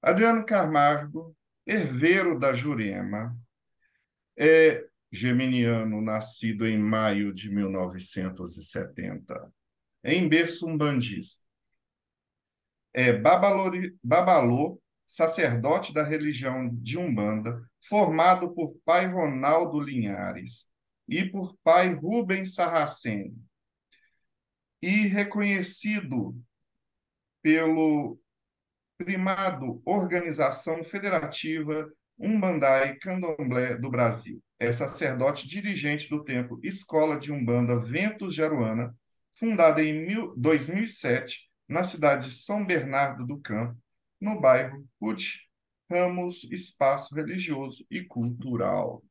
Adriano Camargo, herdeiro da Jurema, é geminiano, nascido em maio de 1970, em berço umbandista. É babalô, sacerdote da religião de Umbanda, formado por pai Ronaldo Linhares e por pai Rubens Sarraceni, e reconhecido pelo primado Organização Federativa Umbandai Candomblé do Brasil. É sacerdote dirigente do templo Escola de Umbanda Ventos de Aruana, fundada em 2007, na cidade de São Bernardo do Campo, no bairro Ruth Ramos, Espaço Religioso e Cultural.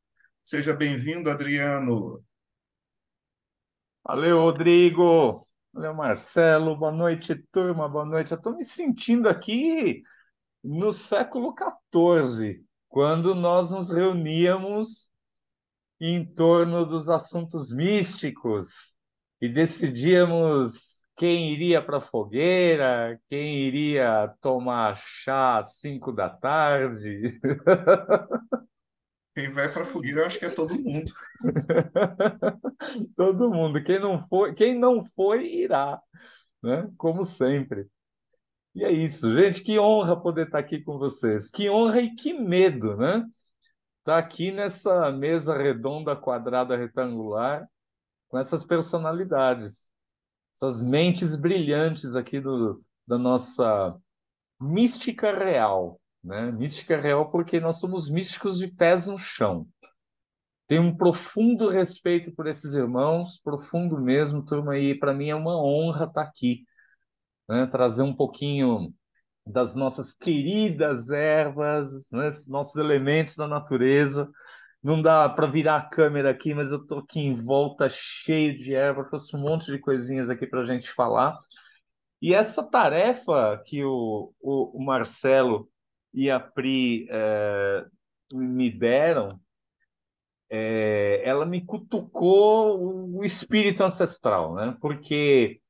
Seja bem-vindo, Adriano. Valeu, Rodrigo. Valeu, Marcelo. Boa noite, turma. Boa noite. Eu estou me sentindo aqui no século XIV, quando nós nos reuníamos em torno dos assuntos místicos e decidíamos quem iria para a fogueira, quem iria tomar chá às 5 da tarde. Quem vai para a fogueira, eu acho que é todo mundo. Todo mundo. Quem não foi, irá, né? Como sempre. E é isso, gente. Que honra poder estar aqui com vocês. Que honra e que medo, né? Estar aqui nessa mesa redonda, quadrada, retangular, com essas personalidades, essas mentes brilhantes aqui da nossa mística real, né? Mística real porque nós somos místicos de pés no chão. Tenho um profundo respeito por esses irmãos, profundo mesmo, turma, e para mim é uma honra estar aqui, né? Trazer um pouquinho das nossas queridas ervas, né, esses nossos elementos da natureza. Não dá para virar a câmera aqui, mas eu estou aqui em volta cheio de erva, trouxe um monte de coisinhas aqui para a gente falar. E essa tarefa que o Marcelo e a Pri me deram, ela me cutucou o espírito ancestral, né? Porque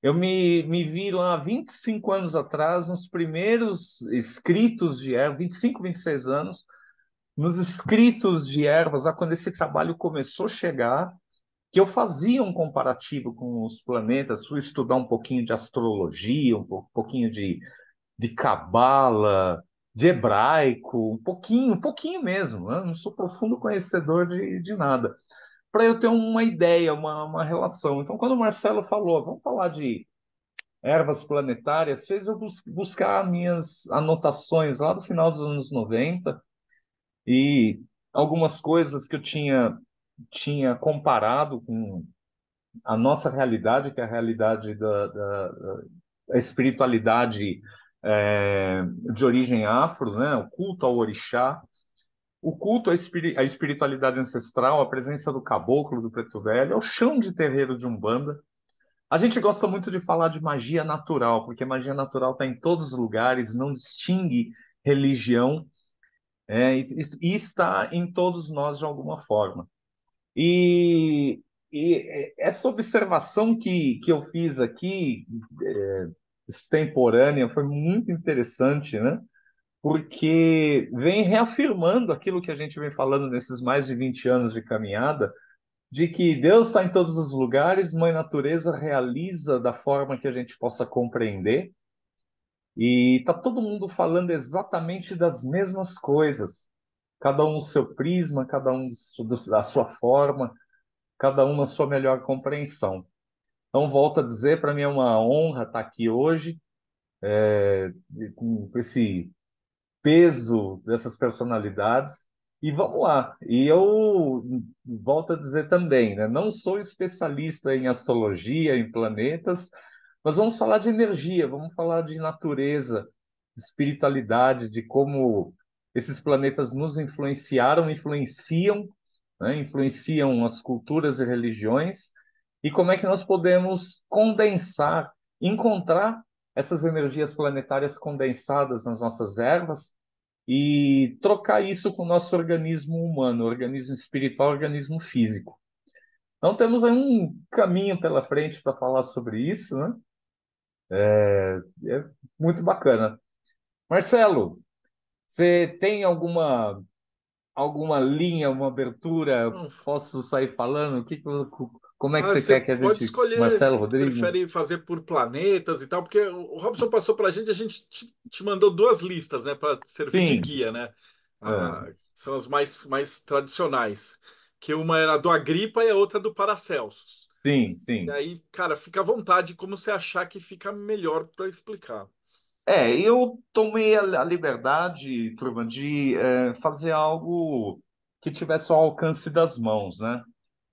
eu me vi lá 25 anos atrás, nos primeiros escritos de ervas, 25, 26 anos, nos escritos de ervas, lá quando esse trabalho começou a chegar, que eu fazia um comparativo com os planetas, fui estudar um pouquinho de astrologia, pouquinho de cabala, de hebraico, um pouquinho mesmo, né? Não sou profundo conhecedor de nada. Para eu ter uma ideia, uma relação. Então, quando o Marcelo falou, vamos falar de ervas planetárias, fez eu buscar minhas anotações lá do final dos anos 90 e algumas coisas que eu tinha comparado com a nossa realidade, que é a realidade da espiritualidade de origem afro, né? O culto ao orixá, o culto à espiritualidade ancestral, a presença do caboclo, do preto velho, é o chão de terreiro de Umbanda. A gente gosta muito de falar de magia natural, porque magia natural está em todos os lugares, não distingue religião, e está em todos nós de alguma forma. E, e essa observação que eu fiz aqui, extemporânea, foi muito interessante, né? Porque vem reafirmando aquilo que a gente vem falando nesses mais de 20 anos de caminhada, de que Deus está em todos os lugares, Mãe Natureza realiza da forma que a gente possa compreender, e está todo mundo falando exatamente das mesmas coisas, cada um o seu prisma, cada um da sua forma, cada um na sua melhor compreensão. Então, volto a dizer, para mim é uma honra estar aqui hoje, com esse peso dessas personalidades. E vamos lá. E eu volto a dizer também, né? Não sou especialista em astrologia, em planetas, mas vamos falar de energia, vamos falar de natureza, de espiritualidade, de como esses planetas nos influenciaram, influenciam, né? Influenciam as culturas e religiões, e como é que nós podemos condensar, encontrar essas energias planetárias condensadas nas nossas ervas e trocar isso com o nosso organismo humano, organismo espiritual, organismo físico. Então temos aí um caminho pela frente para falar sobre isso, né? É muito bacana. Marcelo, você tem alguma linha, uma abertura? Hum. Posso sair falando? Como é que você Você quer que a pode gente... escolher Marcelo, se Rodrigo? prefere fazer por planetas e tal, porque o Robson passou para a gente te mandou duas listas, né, para servir de Sim, guia, né? é, São as mais tradicionais, que uma era do Agripa e a outra do Paracelsus. sim, E sim. aí, cara, fica à vontade como você achar que fica melhor para explicar. Eu tomei a liberdade, turma, de fazer algo que tivesse ao alcance das mãos, né?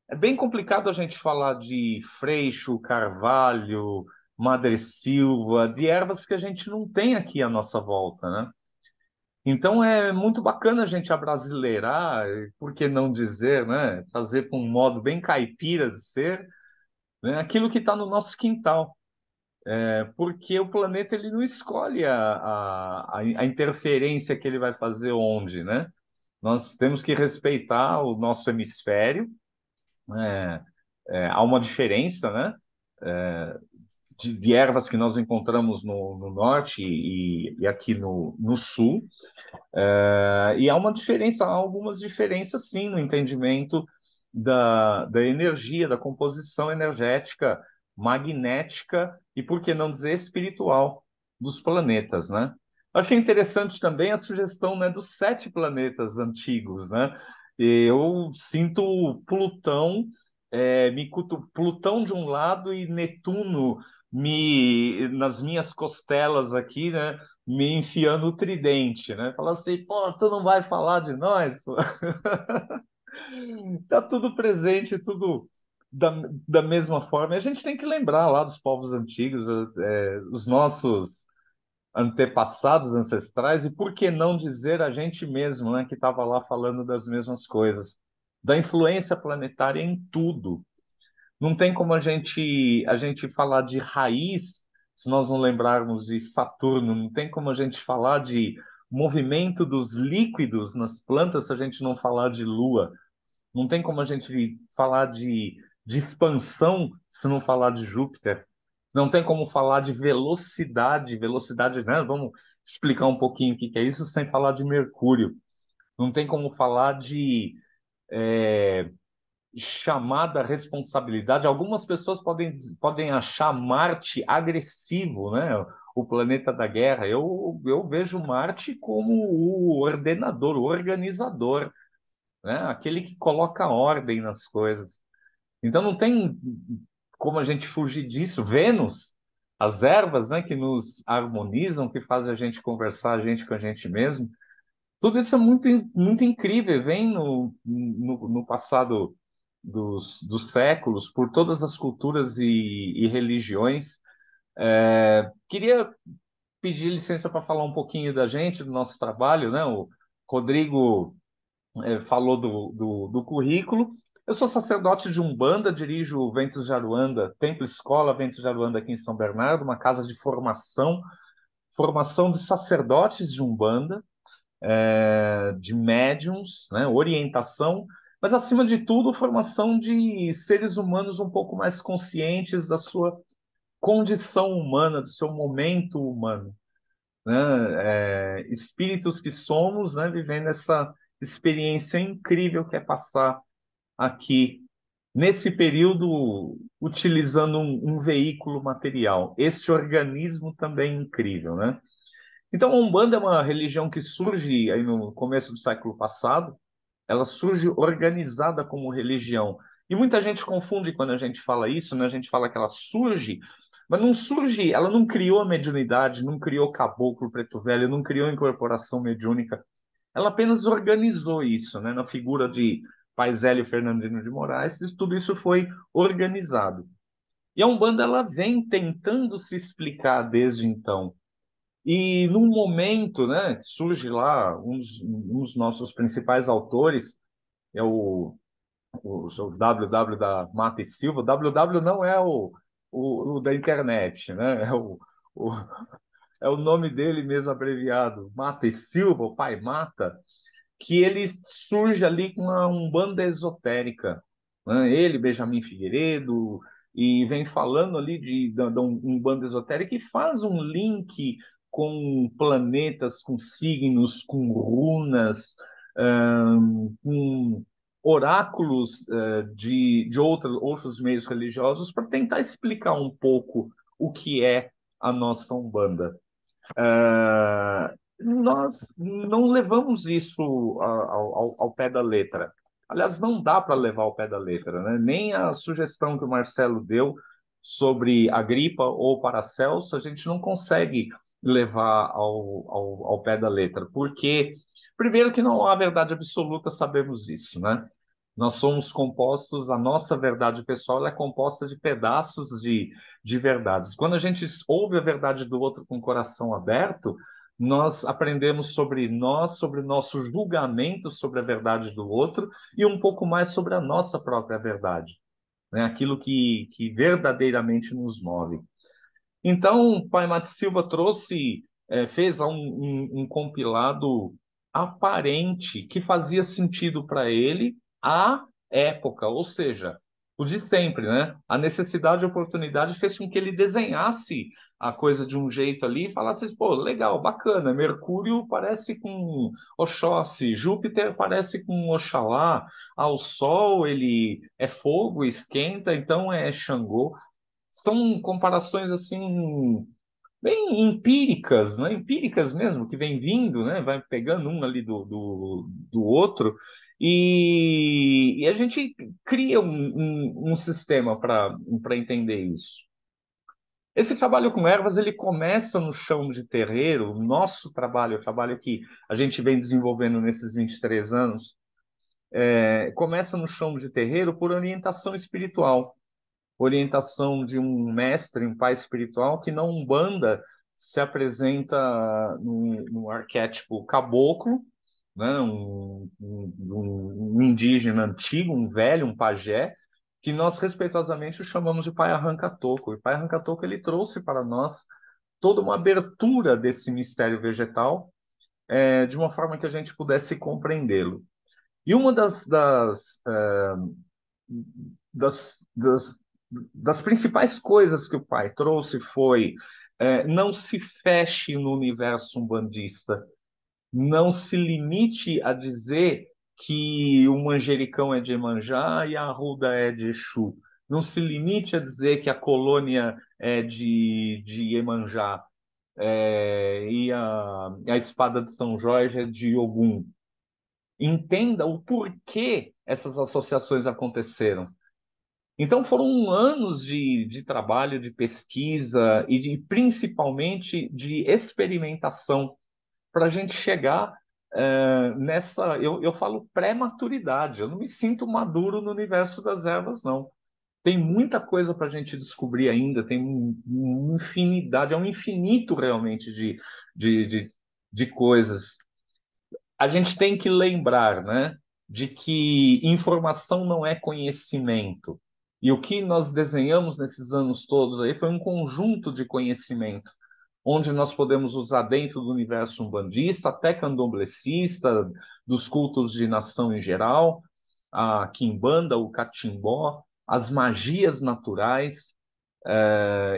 É bem complicado a gente falar de Freixo, Carvalho, Madre Silva, de ervas que a gente não tem aqui à nossa volta, né? Então é muito bacana a gente abrasileirar, por que não dizer, né? Fazer com um modo bem caipira de ser, né? Aquilo que está no nosso quintal. Porque o planeta ele não escolhe a interferência que ele vai fazer onde, né? Nós temos que respeitar o nosso hemisfério, né? Há uma diferença, né? De ervas que nós encontramos no norte e aqui no sul. E há uma diferença, há algumas diferenças sim no entendimento da energia, da composição energética, magnética e, por que não dizer, espiritual dos planetas, né? Achei interessante também a sugestão, né, dos 7 planetas antigos, né? Eu sinto Plutão, Plutão de um lado e Netuno nas minhas costelas aqui, né? Me enfiando o tridente, né? Fala assim, pô, tu não vai falar de nós? Pô? Tá tudo presente, tudo da, da mesma forma. E a gente tem que lembrar lá dos povos antigos, os nossos antepassados, ancestrais, e por que não dizer a gente mesmo, né, que estava lá falando das mesmas coisas, da influência planetária em tudo. Não tem como a gente falar de raiz se nós não lembrarmos de Saturno. Não tem como a gente falar de movimento dos líquidos nas plantas se a gente não falar de Lua. Não tem como a gente falar de expansão se não falar de Júpiter. Não tem como falar de velocidade, velocidade, né? Vamos explicar um pouquinho o que que é isso sem falar de Mercúrio. Não tem como falar de chamada responsabilidade. Algumas pessoas podem achar Marte agressivo, né? O planeta da guerra. Eu vejo Marte como o ordenador, o organizador, né? Aquele que coloca ordem nas coisas. Então não tem como a gente fugir disso. Vênus, as ervas, né, que nos harmonizam, que fazem a gente conversar a gente com a gente mesmo. Tudo isso é muito, muito incrível, vem no passado dos séculos, por todas as culturas e religiões. Queria pedir licença para falar um pouquinho da gente, do nosso trabalho, né? O Rodrigo falou do currículo. Eu sou sacerdote de Umbanda, dirijo o Ventos de Aruanda, Templo Escola Ventos de Aruanda aqui em São Bernardo, uma casa de formação de sacerdotes de Umbanda, de médiums, né, orientação, mas acima de tudo, formação de seres humanos um pouco mais conscientes da sua condição humana, do seu momento humano, né, espíritos que somos, né, vivendo essa experiência incrível que é passar aqui nesse período utilizando um veículo material. Esse organismo também é incrível, né? Então, a Umbanda é uma religião que surge aí no começo do século passado. Ela surge organizada como religião. E muita gente confunde quando a gente fala isso, né? A gente fala que ela surge, mas não surge, ela não criou a mediunidade, não criou caboclo preto velho, não criou incorporação mediúnica. Ela apenas organizou isso, né? Na figura de Pai Zélio Fernandino de Moraes, tudo isso foi organizado. E a Umbanda ela vem tentando se explicar desde então. E num momento, né, surge lá um dos nossos principais autores, é o WW da Mata e Silva. WW não é o da internet, né? O, é o nome dele mesmo abreviado, Mata e Silva, o Pai Mata, que ele surge ali com uma umbanda esotérica, né? Ele, Benjamin Figueiredo, e vem falando ali da umbanda esotérica e faz um link com planetas, com signos, com runas, com oráculos de outros meios religiosos para tentar explicar um pouco o que é a nossa Umbanda. Nós não levamos isso ao pé da letra. Aliás, não dá para levar ao pé da letra, né? Nem a sugestão que o Marcelo deu sobre a gripa ou Paracelso, a gente não consegue levar ao pé da letra, porque, primeiro, que não há verdade absoluta, sabemos disso, né? Nós somos compostos, a nossa verdade pessoal ela é composta de pedaços de verdades. Quando a gente ouve a verdade do outro com o coração aberto, nós aprendemos sobre nós, sobre o nosso julgamento sobre a verdade do outro e um pouco mais sobre a nossa própria verdade, né? Aquilo que verdadeiramente nos move. Então, o Pai Mate Silva fez lá um compilado aparente que fazia sentido para ele à época, ou seja, o de sempre, né? A necessidade e oportunidade fez com que ele desenhasse a coisa de um jeito ali e falasse, pô, legal, bacana, Mercúrio parece com Oxóssi, Júpiter parece com Oxalá, o Sol ele é fogo, esquenta, então é Xangô. São comparações assim bem empíricas, né? Empíricas mesmo, que vem vindo, né? Vai pegando um ali do outro e a gente cria um sistema para entender isso. Esse trabalho com ervas ele começa no chão de terreiro. O nosso trabalho, o trabalho que a gente vem desenvolvendo nesses 23 anos, começa no chão de terreiro por orientação espiritual, orientação de um mestre, um pai espiritual, que na Umbanda se apresenta no arquétipo caboclo, né? Um indígena antigo, um velho, um pajé, que nós respeitosamente o chamamos de Pai Arranca-Toco. E o Pai Arranca-Toco ele trouxe para nós toda uma abertura desse mistério vegetal, de uma forma que a gente pudesse compreendê-lo. E uma das, das, das principais coisas que o pai trouxe foi não se feche no universo umbandista, não se limite a dizer que o manjericão é de Iemanjá e a arruda é de Exu. Não se limite a dizer que a colônia é de Iemanjá e a espada de São Jorge é de Ogum. Entenda o porquê essas associações aconteceram. Então foram anos de trabalho, de pesquisa e principalmente de experimentação para a gente chegar nessa, eu falo pré-maturidade. Eu não me sinto maduro no universo das ervas, não. Tem muita coisa para a gente descobrir ainda, tem uma infinidade, é um infinito realmente de, de, de coisas. A gente tem que lembrar, né, de que informação não é conhecimento. E o que nós desenhamos nesses anos todos aí foi um conjunto de conhecimento, onde nós podemos usar dentro do universo umbandista, até candomblessista, dos cultos de nação em geral, a quimbanda, o catimbó, as magias naturais.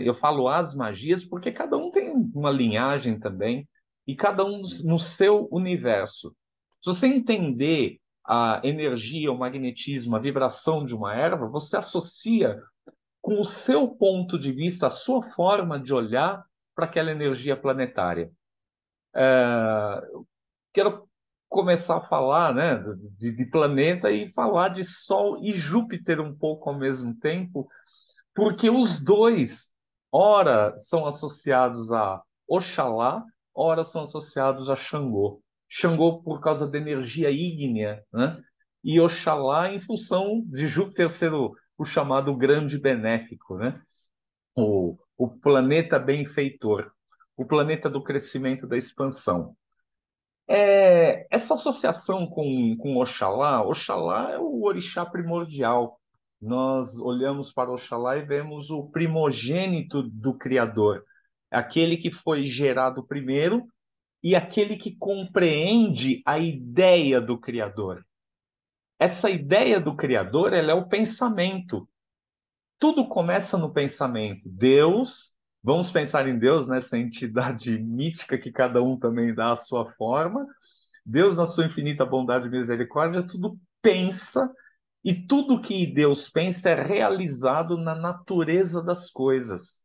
Eu falo as magias porque cada um tem uma linhagem também, e cada um no seu universo. Se você entender a energia, o magnetismo, a vibração de uma erva, você associa com o seu ponto de vista, a sua forma de olhar para aquela energia planetária. Quero começar a falar, né, de planeta e falar de Sol e Júpiter um pouco ao mesmo tempo, porque os dois, ora são associados a Oxalá, ora são associados a Xangô. Xangô por causa da energia ígnea, né? E Oxalá em função de Júpiter ser o chamado grande benéfico, né? O planeta benfeitor, o planeta do crescimento, da expansão. Essa associação com Oxalá, Oxalá é o orixá primordial. Nós olhamos para Oxalá e vemos o primogênito do Criador, aquele que foi gerado primeiro e aquele que compreende a ideia do Criador. Essa ideia do Criador, ela é o pensamento. Tudo começa no pensamento. Deus Vamos pensar em Deus, nessa entidade mítica que cada um também dá a sua forma. Deus, na sua infinita bondade e misericórdia, tudo pensa, e tudo que Deus pensa é realizado na natureza das coisas,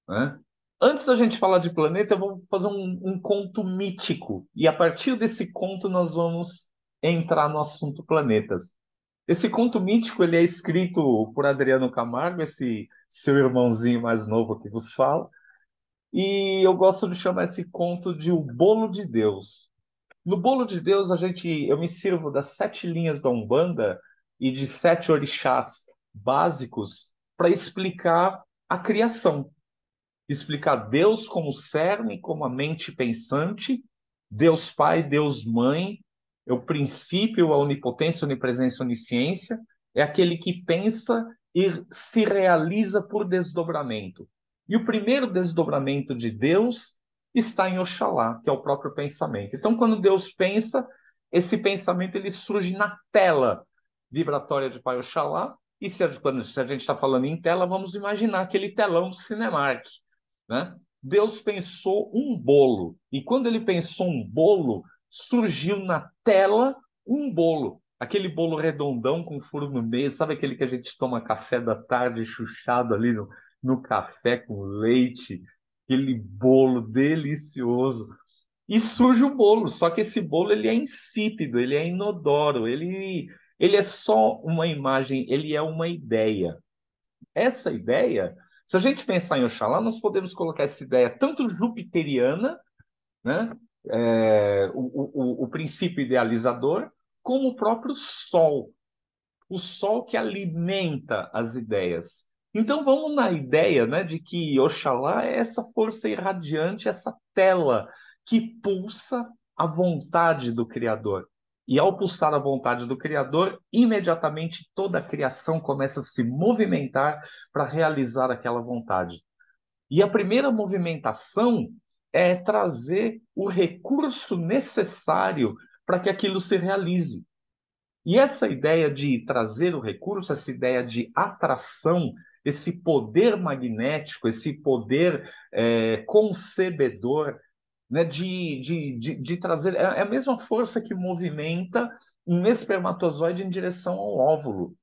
né? Antes da gente falar de planeta, eu vou fazer um conto mítico, e a partir desse conto nós vamos entrar no assunto planetas. Esse conto mítico ele é escrito por Adriano Camargo, esse seu irmãozinho mais novo que vos fala, e eu gosto de chamar esse conto de O Bolo de Deus. No Bolo de Deus, eu me sirvo das 7 linhas da Umbanda e de 7 orixás básicos para explicar a criação, explicar Deus como cerne, como a mente pensante, Deus Pai, Deus Mãe, é o princípio, a onipotência, onipresença, onisciência, é aquele que pensa e se realiza por desdobramento. E o primeiro desdobramento de Deus está em Oxalá, que é o próprio pensamento. Então, quando Deus pensa, esse pensamento ele surge na tela vibratória de Pai Oxalá, e se a gente está falando em tela, vamos imaginar aquele telão do Cinemark, né? Deus pensou um bolo, e quando ele pensou um bolo, surgiu na tela um bolo. Aquele bolo redondão com furo no meio, sabe aquele que a gente toma café da tarde chuchado ali no café com leite? Aquele bolo delicioso. E surge o bolo, só que esse bolo ele é insípido, ele é inodoro, ele é só uma imagem, ele é uma ideia. Essa ideia, se a gente pensar em Oxalá, nós podemos colocar essa ideia tanto jupiteriana, né? O princípio idealizador, como o próprio Sol, o Sol que alimenta as ideias. Então vamos na ideia, né, de que Oxalá é essa força irradiante, essa tela que pulsa a vontade do Criador. E ao pulsar a vontade do Criador, imediatamente toda a criação começa a se movimentar para realizar aquela vontade. E a primeira movimentação é trazer o recurso necessário para que aquilo se realize. E essa ideia de trazer o recurso, essa ideia de atração, esse poder magnético, esse poder concebedor, né, de trazer. É a mesma força que movimenta um espermatozoide em direção ao óvulo.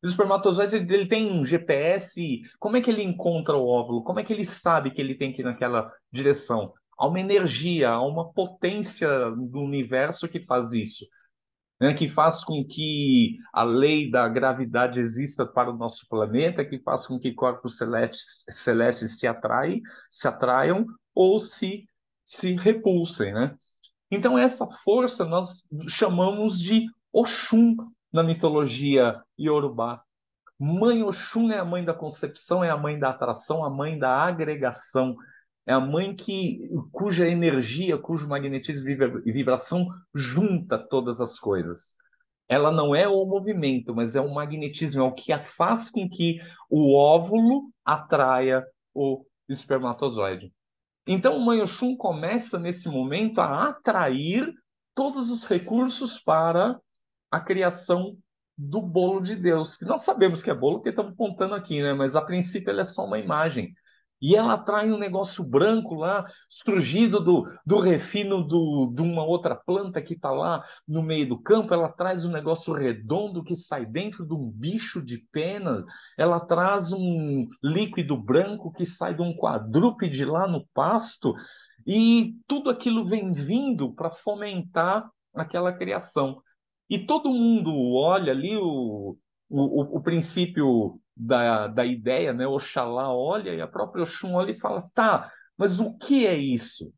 O espermatozoide ele tem um GPS. Como é que ele encontra o óvulo? Como é que ele sabe que ele tem que ir naquela direção? Há uma energia, há uma potência do universo que faz isso, né, que faz com que a lei da gravidade exista para o nosso planeta, que faz com que corpos celestes se atraiam ou se repulsem, né? Então essa força nós chamamos de Oxum na mitologia iorubá. Mãe Oxum é a mãe da concepção, é a mãe da atração, a mãe da agregação. É a mãe cuja energia, cujo magnetismo e vibração junta todas as coisas. Ela não é o movimento, mas é o magnetismo, é o que faz com que o óvulo atraia o espermatozoide. Então, o Mãe Oxum começa nesse momento a atrair todos os recursos para a criação do bolo de Deus, que nós sabemos que é bolo porque estamos contando aqui, né? Mas a princípio ela é só uma imagem. E ela atrai um negócio branco lá, surgido do refino de uma outra planta que está lá no meio do campo. Ela traz um negócio redondo que sai dentro de um bicho de pena. Ela traz um líquido branco que sai de um quadrúpede lá no pasto. E tudo aquilo vem vindo para fomentar aquela criação. E todo mundo olha ali o princípio da ideia, né? Oxalá olha e a própria Oxum olha e fala, tá, mas o que é isso?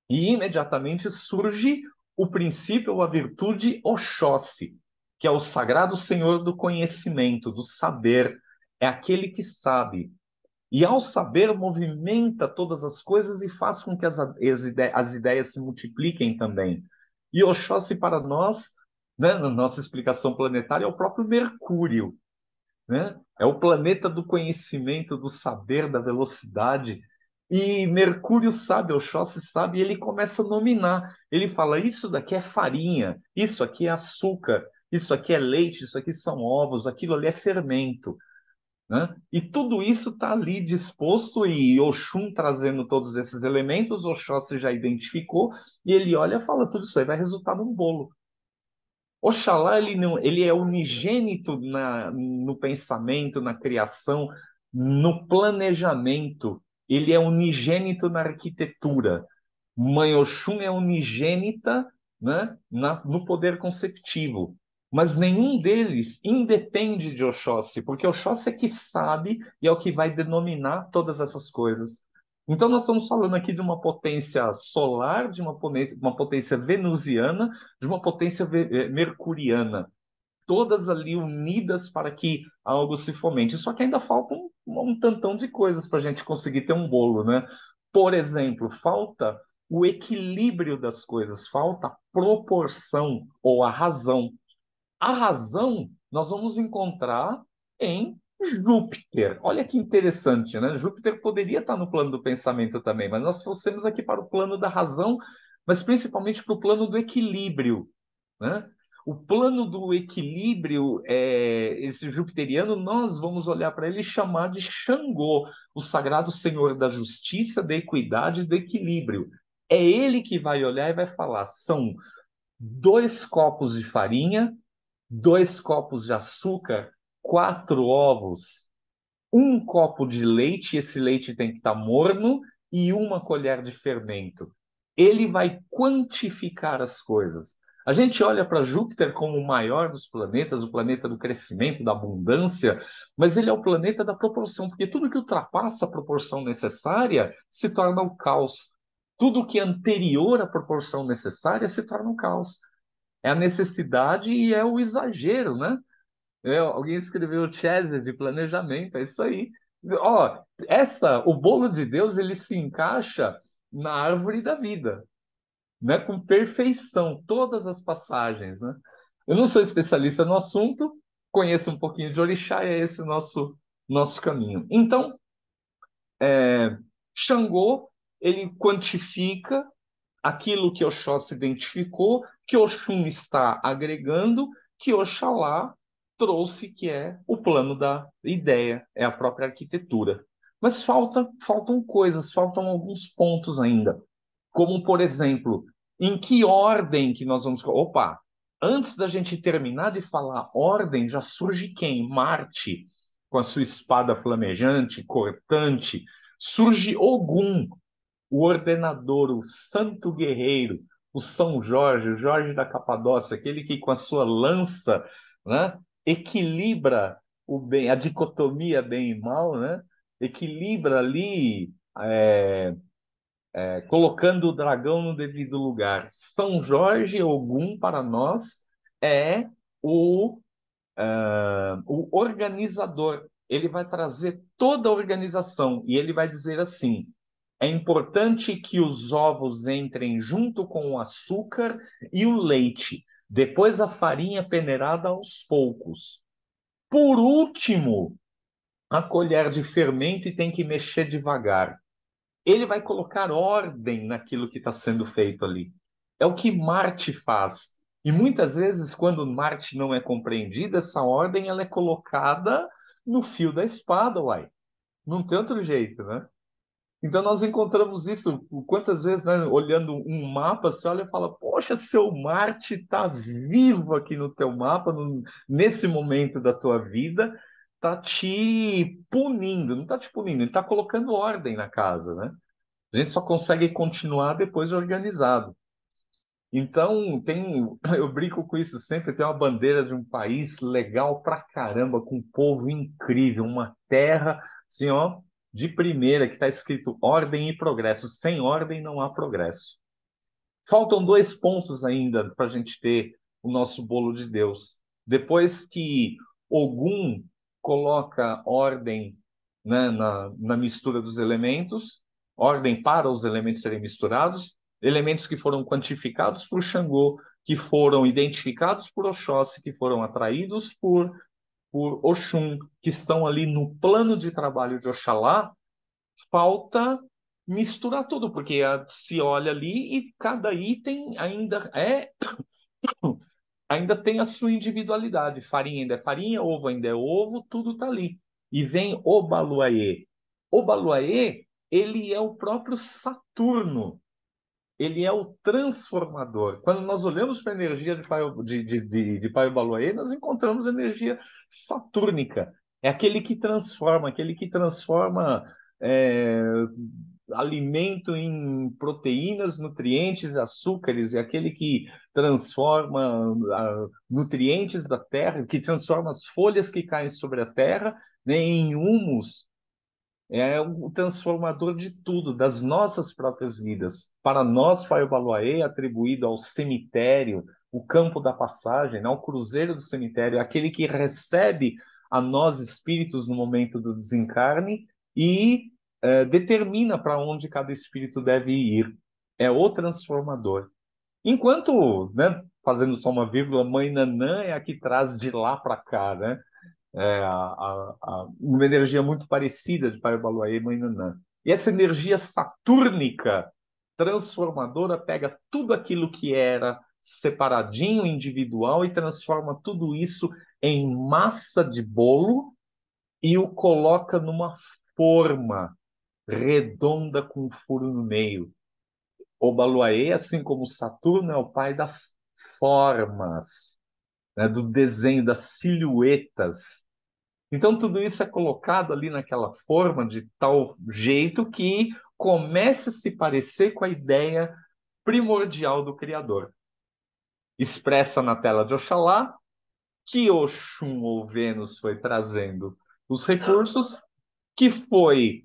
E imediatamente surge o princípio ou a virtude Oxóssi, que é o sagrado senhor do conhecimento, do saber. É aquele que sabe. E ao saber, movimenta todas as coisas e faz com que as ideias se multipliquem também. E Oxóssi, para nós, né, na nossa explicação planetária, é o próprio Mercúrio, né? É o planeta do conhecimento, do saber, da velocidade. E Mercúrio sabe, Oxóssi sabe, e ele começa a nominar. Ele fala: isso daqui é farinha, isso aqui é açúcar, isso aqui é leite, isso aqui são ovos, aquilo ali é fermento. né? E tudo isso está ali disposto, e Oxum trazendo todos esses elementos, Oxóssi já identificou, e ele olha e fala, tudo isso aí vai resultar num bolo. Oxalá ele não, ele é unigênito no pensamento, na criação, no planejamento. Ele é unigênito na arquitetura. Mãe Oxum é unigênita, né, no poder conceptivo. Mas nenhum deles independe de Oxóssi, porque Oxóssi é que sabe e é o que vai denominar todas essas coisas. Então, nós estamos falando aqui de uma potência solar, de uma potência venusiana, de uma potência mercuriana, todas ali unidas para que algo se fomente. Só que ainda faltam um tantão de coisas para a gente conseguir ter um bolo, né? Por exemplo, falta o equilíbrio das coisas, falta a proporção ou a razão. A razão nós vamos encontrar em Júpiter. Olha que interessante, né? Júpiter poderia estar no plano do pensamento também, mas nós trouxemos aqui para o plano da razão, mas principalmente para o plano do equilíbrio, né? O plano do equilíbrio, esse jupiteriano, nós vamos olhar para ele e chamar de Xangô, o sagrado senhor da justiça, da equidade e do equilíbrio. É ele que vai olhar e vai falar: são 2 copos de farinha, 2 copos de açúcar, 4 ovos, 1 copo de leite, esse leite tem que estar morno, e 1 colher de fermento. Ele vai quantificar as coisas. A gente olha para Júpiter como o maior dos planetas, o planeta do crescimento, da abundância, mas ele é o planeta da proporção, porque tudo que ultrapassa a proporção necessária se torna o caos. Tudo que é anterior à proporção necessária se torna o caos. É a necessidade e é o exagero, né? Alguém escreveu Chese de planejamento, é isso aí. Ó, o bolo de Deus, ele se encaixa na árvore da vida, né? Com perfeição, todas as passagens, né? Eu não sou especialista no assunto, conheço um pouquinho de orixá, e é esse o nosso caminho. Então, Xangô, ele quantifica aquilo que Oxóssi identificou, que Oxum está agregando, que Oxalá trouxe, que é o plano da ideia, é a própria arquitetura. Mas faltam coisas, faltam alguns pontos ainda. Como, por exemplo, em que ordem que nós vamos. Opa! Antes da gente terminar de falar ordem, já surge quem? Marte, com a sua espada flamejante, cortante. Surge Ogum, o ordenador, o santo guerreiro, o São Jorge, o Jorge da Capadócia, aquele que com a sua lança, né, equilibra o bem, a dicotomia bem e mal, né? Equilibra ali, colocando o dragão no devido lugar. São Jorge Ogum para nós é o o organizador. Ele vai trazer toda a organização e ele vai dizer assim: é importante que os ovos entrem junto com o açúcar e o leite, depois a farinha peneirada aos poucos. Por último, a colher de fermento e tem que mexer devagar. Ele vai colocar ordem naquilo que está sendo feito ali. É o que Marte faz. E muitas vezes, quando Marte não é compreendida, essa ordem ela é colocada no fio da espada, uai. Não tem outro jeito, né? Então nós encontramos isso quantas vezes, né, olhando um mapa, você olha e fala, poxa, seu Marte está vivo aqui no teu mapa, nesse momento da tua vida, está te punindo, não está te punindo, ele está colocando ordem na casa, né? A gente só consegue continuar depois de organizado. Então, eu brinco com isso sempre, tem uma bandeira de um país legal pra caramba, com um povo incrível, uma terra, assim, ó, de primeira, que está escrito ordem e progresso. Sem ordem não há progresso. Faltam 2 pontos ainda para a gente ter o nosso bolo de Deus. Depois que Ogum coloca ordem, né, na mistura dos elementos, ordem para os elementos serem misturados, elementos que foram quantificados por Xangô, que foram identificados por Oxóssi, que foram atraídos por Oxum, que estão ali no plano de trabalho de Oxalá, falta misturar tudo, porque se olha ali e cada item ainda tem a sua individualidade. Farinha ainda é farinha, ovo ainda é ovo, tudo está ali. e vem Obaluayê. Obaluayê, ele é o próprio Saturno. Ele é o transformador. Quando nós olhamos para a energia de Pai Obaluayê, nós encontramos energia satúrnica. É aquele que transforma é, alimento em proteínas, nutrientes, açúcares, é aquele que transforma nutrientes da terra, que transforma as folhas que caem sobre a terra, né, em humus. É o transformador de tudo, das nossas próprias vidas. Para nós, Pai Obaloaê, atribuído ao cemitério, o campo da passagem, né, ao cruzeiro do cemitério, aquele que recebe a nós espíritos no momento do desencarne e determina para onde cada espírito deve ir. É o transformador. Enquanto, né, fazendo só uma vírgula, Mãe Nanã é a que traz de lá para cá, né? Uma energia muito parecida de Pai Baluaê e Mãe Nanã. E essa energia satúrnica transformadora pega tudo aquilo que era separadinho, individual, e transforma tudo isso em massa de bolo e o coloca numa forma redonda com um furo no meio. O Baluaê, assim como Saturno, é o pai das formas, né, do desenho, das silhuetas. Então, tudo isso é colocado ali naquela forma de tal jeito que começa a se parecer com a ideia primordial do Criador. Expressa na tela de Oxalá, que Oxum ou Vênus foi trazendo os recursos, que foi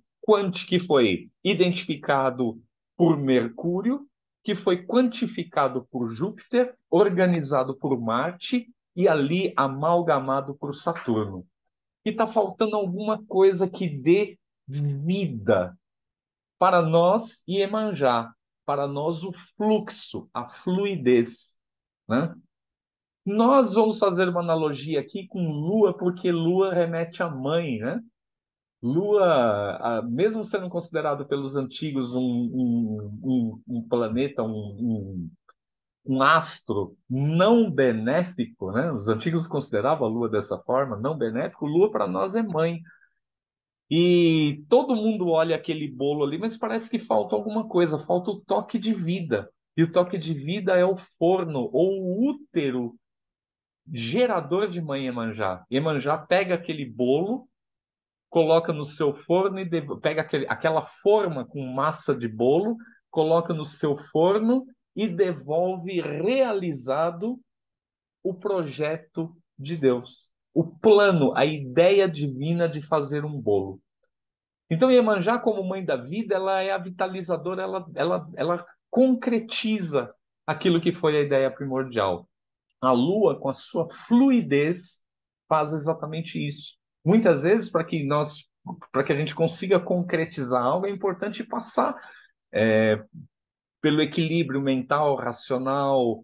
identificado por Mercúrio, que foi quantificado por Júpiter, organizado por Marte e ali amalgamado por Saturno. E está faltando alguma coisa que dê vida para nós e Iemanjá, para nós o fluxo, a fluidez, né? Nós vamos fazer uma analogia aqui com Lua, porque Lua remete à mãe, né? Lua, mesmo sendo considerado pelos antigos um planeta, um astro não benéfico, né? Os antigos consideravam a Lua dessa forma, não benéfico. Lua para nós é mãe. E todo mundo olha aquele bolo ali, mas parece que falta alguma coisa, falta o toque de vida. E o toque de vida é o forno ou o útero gerador de mãe Iemanjá. Iemanjá pega aquele bolo, coloca no seu forno e pega aquela forma com massa de bolo, coloca no seu forno e devolve realizado o projeto de Deus, o plano, a ideia divina de fazer um bolo. Então, Iemanjá, como mãe da vida, ela é a vitalizadora, ela concretiza aquilo que foi a ideia primordial. A Lua, com a sua fluidez, faz exatamente isso. Muitas vezes, para que a gente consiga concretizar algo, é importante passar pelo equilíbrio mental, racional,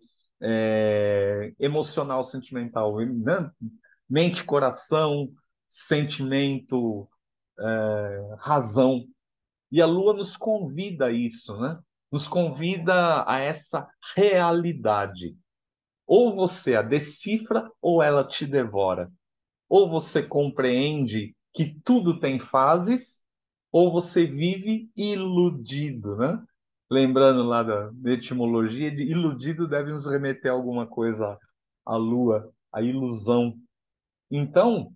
emocional, sentimental, né? Mente, coração, sentimento, razão. E a Lua nos convida a isso, né? Nos convida a essa realidade. Ou você a decifra ou ela te devora. Ou você compreende que tudo tem fases, ou você vive iludido, né? Lembrando lá da etimologia, de iludido deve nos remeter a alguma coisa à lua, à ilusão. Então,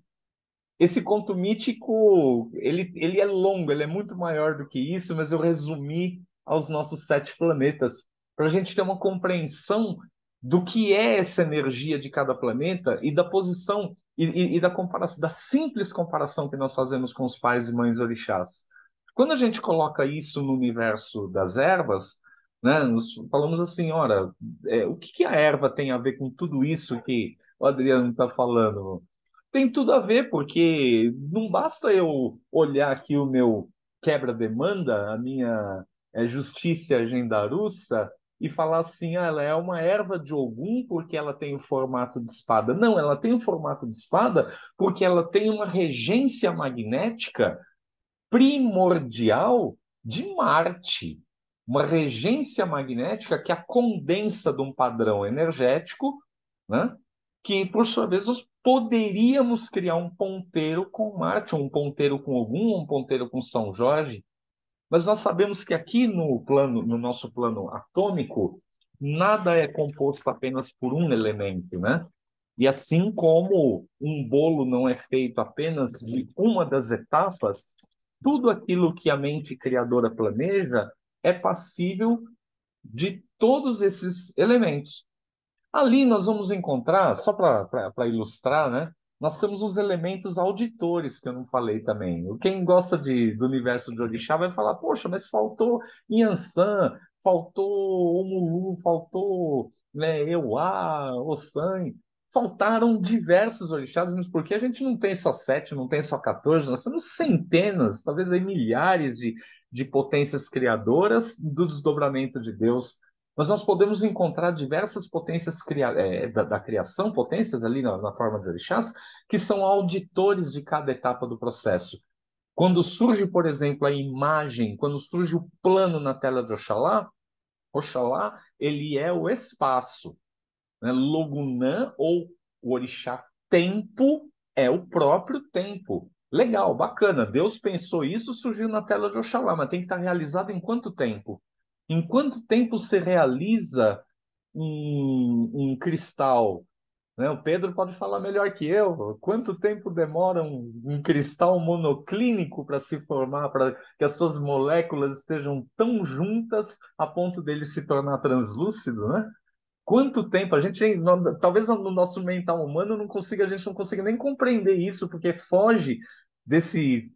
esse conto mítico, ele é longo, ele é muito maior do que isso, mas eu resumi aos nossos 7 planetas, para a gente ter uma compreensão do que é essa energia de cada planeta e da posição e da comparação, da simples comparação que nós fazemos com os pais e mães orixás. Quando a gente coloca isso no universo das ervas, né, nós falamos assim, ora, o que que a erva tem a ver com tudo isso que o Adriano está falando? Tem tudo a ver, porque não basta eu olhar aqui o meu quebra-demanda, a minha justiça agendarussa, e falar assim, ela é uma erva de Ogum porque ela tem o formato de espada. Não, ela tem o formato de espada porque ela tem uma regência magnética primordial de Marte. Uma regência magnética que a condensa de um padrão energético, né? que, por sua vez, nós poderíamos criar um ponteiro com Marte, um ponteiro com Ogum, um ponteiro com São Jorge, mas nós sabemos que aqui no plano, no nosso plano atômico, nada é composto apenas por um elemento, né? E assim como um bolo não é feito apenas de uma das etapas, tudo aquilo que a mente criadora planeja é passível de todos esses elementos. Ali nós vamos encontrar, só para ilustrar, né? Nós temos os elementos auditores que eu não falei também. Quem gosta do universo de Orixá vai falar, poxa, mas faltou Yansan, faltou Omulu, faltou, né, Euá, Ossan, faltaram diversos orixás, mas por que a gente não tem só 7, não tem só 14? Nós temos centenas, talvez aí milhares de potências criadoras do desdobramento de Deus, mas nós podemos encontrar diversas potências da criação, potências ali na forma de orixás, que são auditores de cada etapa do processo. Quando surge, por exemplo, a imagem, quando surge o plano na tela de Oxalá, Oxalá, ele é o espaço, né? Logunã, ou o orixá tempo, é o próprio tempo. Legal, bacana. Deus pensou isso, surgiu na tela de Oxalá, mas tem que estar realizado em quanto tempo? Em quanto tempo se realiza um cristal? Né? O Pedro pode falar melhor que eu. Quanto tempo demora um cristal monoclínico para se formar, para que as suas moléculas estejam tão juntas a ponto dele se tornar translúcido, né? Quanto tempo? Talvez no nosso mental humano a gente não consiga nem compreender isso, porque foge desse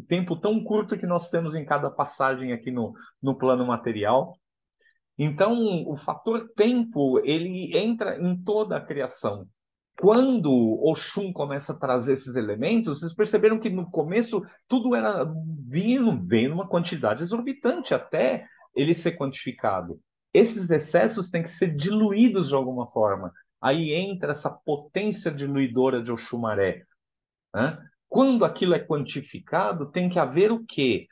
tempo tão curto que nós temos em cada passagem aqui no plano material. Então, o fator tempo, ele entra em toda a criação. Quando Oxum começa a trazer esses elementos, vocês perceberam que no começo tudo era vinha numa quantidade exorbitante até ele ser quantificado. Esses excessos têm que ser diluídos de alguma forma. Aí entra essa potência diluidora de Oxumaré, né? Quando aquilo é quantificado, tem que haver o quê?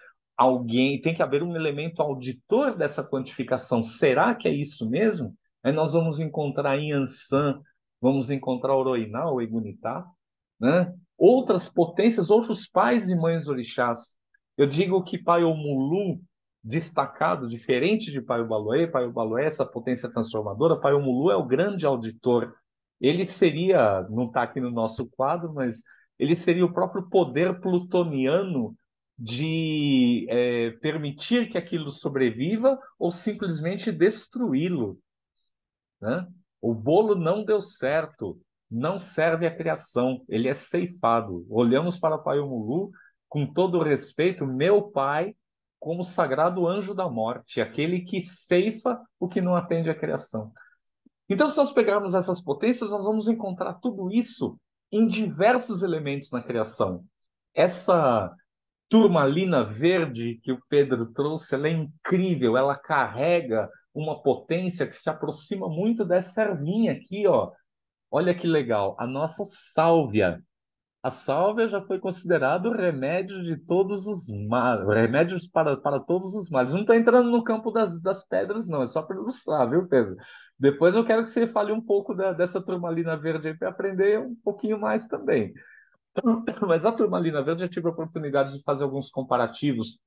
Tem que haver um elemento auditor dessa quantificação. Será que é isso mesmo? Aí nós vamos encontrar em Ansan, vamos encontrar Oroiná, ou Egunitá, né? Outras potências, outros pais e mães orixás. Eu digo que Pai Omulu, destacado, diferente de Pai Obaloé, essa potência transformadora, Pai Omulu é o grande auditor. Ele seria, não está aqui no nosso quadro, mas ele seria o próprio poder plutoniano de permitir que aquilo sobreviva ou simplesmente destruí-lo, né? O bolo não deu certo, não serve à criação, ele é ceifado. Olhamos para Pai Omulu com todo o respeito, meu pai, como sagrado anjo da morte, aquele que ceifa o que não atende à criação. Então, se nós pegarmos essas potências, nós vamos encontrar tudo isso em diversos elementos na criação. Essa turmalina verde que o Pedro trouxe, ela é incrível, ela carrega uma potência que se aproxima muito dessa ervinha aqui, ó. Olha que legal, a nossa sálvia. A sálvia já foi considerado o remédio de todos os males, remédios para todos os males. Não estou entrando no campo das pedras, não, é só para ilustrar, viu, Pedro? Depois eu quero que você fale um pouco dessa turmalina verde aí para aprender um pouquinho mais também. Mas a turmalina verde, eu tive a oportunidade de fazer alguns comparativos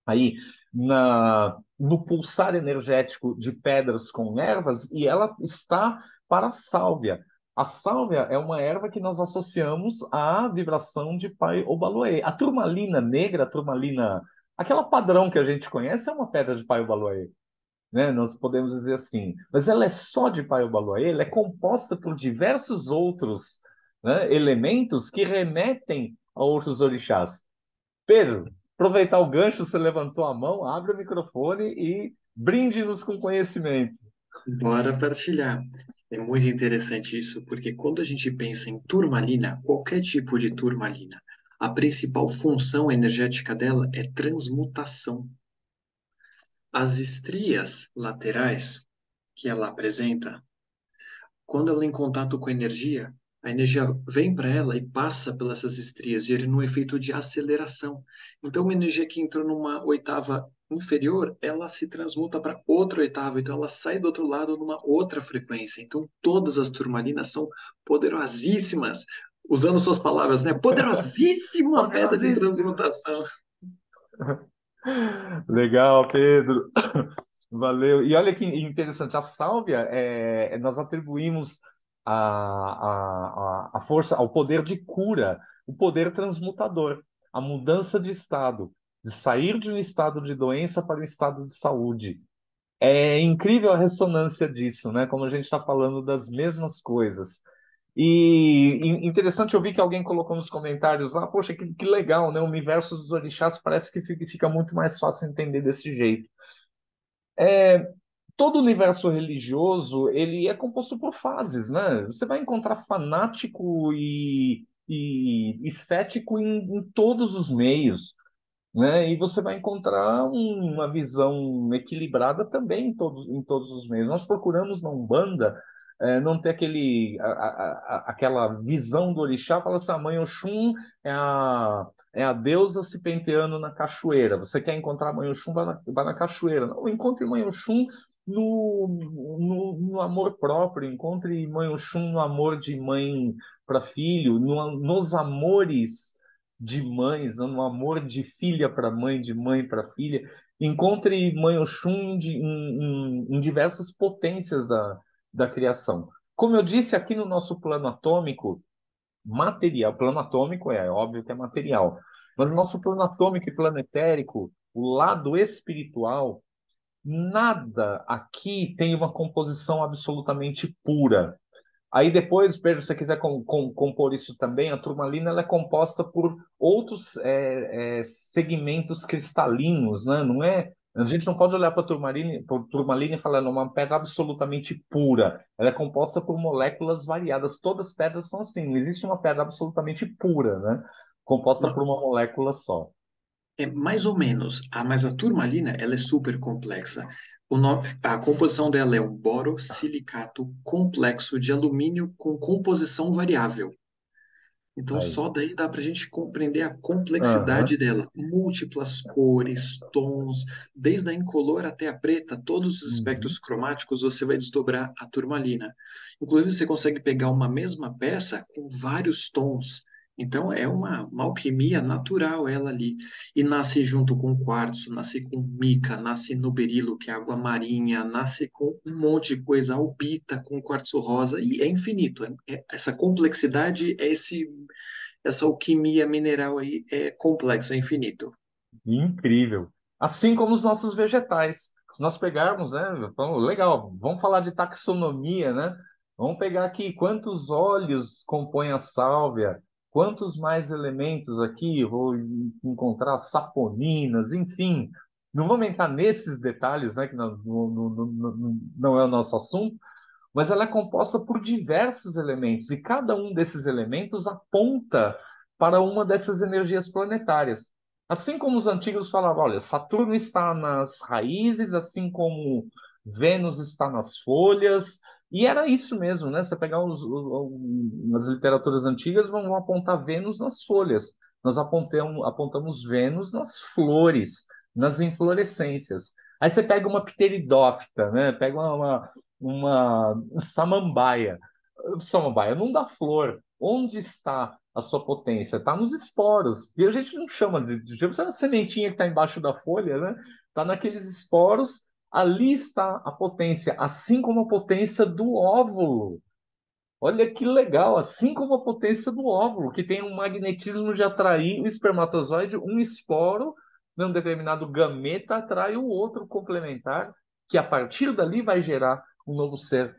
aí no pulsar energético de pedras com ervas, e ela está para a sálvia. A sálvia é uma erva que nós associamos à vibração de Pai Obaloé. A turmalina negra, a turmalina, aquela padrão que a gente conhece, é uma pedra de Pai Obaloé, né? Nós podemos dizer assim, mas ela é só de Paiobaloé, ela é composta por diversos outros, né, elementos que remetem a outros orixás. Pedro, aproveitar o gancho, você levantou a mão, abre o microfone e brinde-nos com conhecimento. Bora partilhar. É muito interessante isso, porque quando a gente pensa em turmalina, qualquer tipo de turmalina, a principal função energética dela é transmutação. As estrias laterais que ela apresenta, quando ela é em contato com a a energia vem para ela e passa pelas essas estrias, gera um efeito de aceleração. Então, uma energia que entrou numa oitava inferior, ela se transmuta para outra oitava, então ela sai do outro lado numa outra frequência. Então, todas as turmalinas são poderosíssimas, usando suas palavras, né? Poderosíssima pedra de Poderosíssimo. transmutação. Legal, Pedro. Valeu. E olha que interessante, a sálvia, nós atribuímos a força, ao poder de cura, o poder transmutador, a mudança de estado, de sair de um estado de doença para um estado de saúde. É incrível a ressonância disso, né? Como a gente está falando das mesmas coisas. Interessante ouvir que alguém colocou nos comentários lá, poxa, que legal, né? O universo dos orixás parece que fica muito mais fácil entender desse jeito. Todo universo religioso, ele é composto por fases, né? Você vai encontrar fanático e cético em todos os meios, né? E você vai encontrar uma visão equilibrada também em todos os meios. Nós procuramos na Umbanda não ter aquela visão do orixá, fala assim, a Mãe Oxum é a deusa se penteando na cachoeira. Você quer encontrar a Mãe Oxum, vai na cachoeira. Não, encontre Mãe Oxum no amor próprio, encontre Mãe Oxum no amor de mãe para filho, nos amores de mães, no amor de filha para mãe, de mãe para filha. Encontre Mãe Oxum em diversas potências da criação. Como eu disse, aqui no nosso plano atômico, material, plano atômico é óbvio que é material, mas no nosso plano atômico e planetérico, o lado espiritual, nada aqui tem uma composição absolutamente pura. Aí depois, Pedro, se você quiser compor isso também, a turmalina ela é composta por outros segmentos cristalinos, né? Não é, a gente não pode olhar para a turmalina e falar, não, é uma pedra absolutamente pura. Ela é composta por moléculas variadas. Todas as pedras são assim, não existe uma pedra absolutamente pura, né? Composta por uma molécula só. É mais ou menos, mas a turmalina, ela é super complexa. A composição dela é um borosilicato complexo de alumínio com composição variável. Então, Aí. só daí dá para a gente compreender a complexidade Aham. dela. Múltiplas cores, tons, desde a incolor até a preta, todos os Uhum. espectros cromáticos você vai desdobrar a turmalina. Inclusive, você consegue pegar uma mesma peça com vários tons. Então, é uma alquimia natural ela ali. E nasce junto com quartzo, nasce com mica, nasce no berilo, que é água marinha, nasce com um monte de coisa, albita com quartzo rosa, e é infinito. Essa complexidade, essa alquimia mineral aí é complexo, é infinito. Incrível. Assim como os nossos vegetais. Se nós pegarmos, né? Legal, vamos falar de taxonomia, né? Vamos pegar aqui quantos óleos compõem a sálvia, quantos mais elementos aqui, eu vou encontrar saponinas, enfim. Não vamos entrar nesses detalhes, né? Que não é o nosso assunto, mas ela é composta por diversos elementos, e cada um desses elementos aponta para uma dessas energias planetárias. Assim como os antigos falavam, olha, Saturno está nas raízes, assim como Vênus está nas folhas, e era isso mesmo, né? Você pegar as literaturas antigas, vão apontar Vênus nas folhas. Nós apontamos Vênus nas flores, nas inflorescências. Aí você pega uma pteridófita, né? Pega uma samambaia. Samambaia não dá flor. Onde está a sua potência? Está nos esporos. E a gente não chama de uma sementinha que está embaixo da folha, né? Está naqueles esporos. Ali está a potência, assim como a potência do óvulo. Olha que legal, assim como a potência do óvulo, que tem um magnetismo de atrair o espermatozoide, um esporo, num determinado gameta, atrai o outro complementar, que a partir dali vai gerar um novo ser.